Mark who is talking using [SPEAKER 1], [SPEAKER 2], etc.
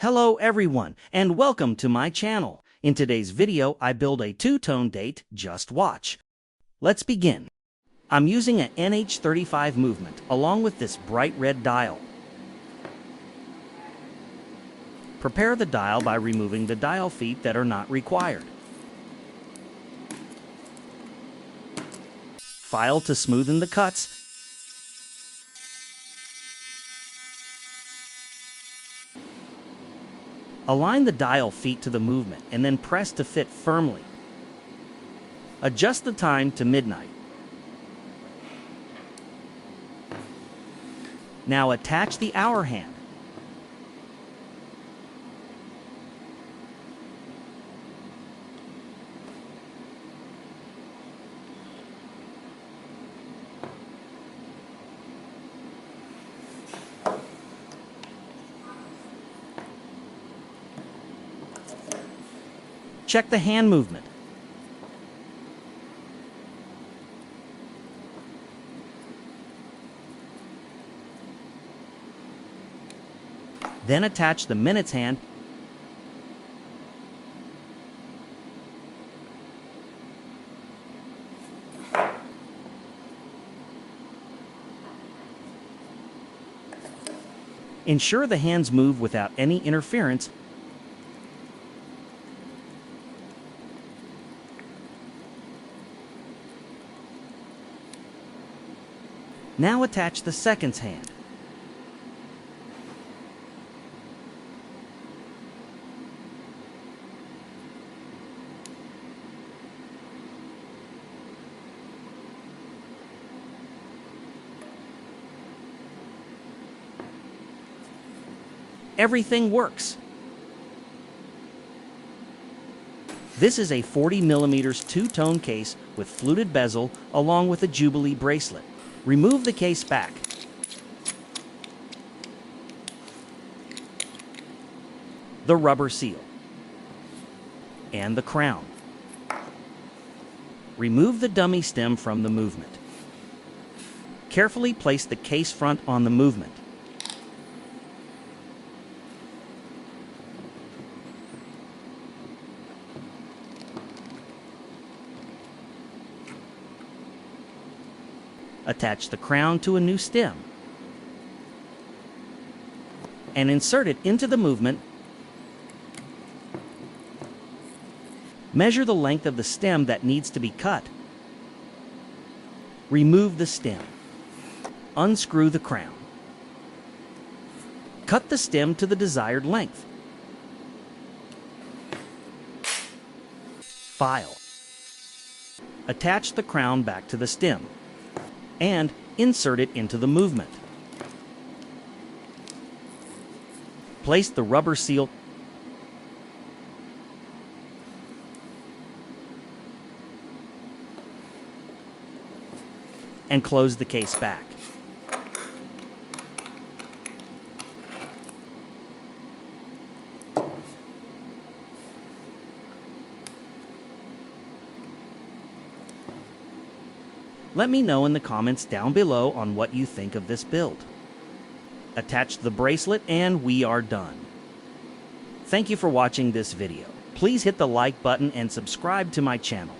[SPEAKER 1] Hello everyone, and welcome to my channel. In today's video, I build a two-tone date, just watch. Let's begin. I'm using an NH35 movement, along with this bright red dial. Prepare the dial by removing the dial feet that are not required. File to smoothen the cuts. Align the dial feet to the movement and then press to fit firmly. Adjust the time to midnight. Now attach the hour hand. Check the hand movement. Then attach the minutes hand. Ensure the hands move without any interference. Now attach the seconds hand. Everything works. This is a 40mm two-tone case with fluted bezel along with a Jubilee bracelet. Remove the case back. The rubber seal. And the crown. Remove the dummy stem from the movement. Carefully place the case front on the movement. Attach the crown to a new stem and insert it into the movement. Measure the length of the stem that needs to be cut. Remove the stem. Unscrew the crown. Cut the stem to the desired length. File. Attach the crown back to the stem and insert it into the movement. Place the rubber seal and close the case back. Let me know in the comments down below on what you think of this build. Attach the bracelet and we are done. Thank you for watching this video. Please hit the like button and subscribe to my channel.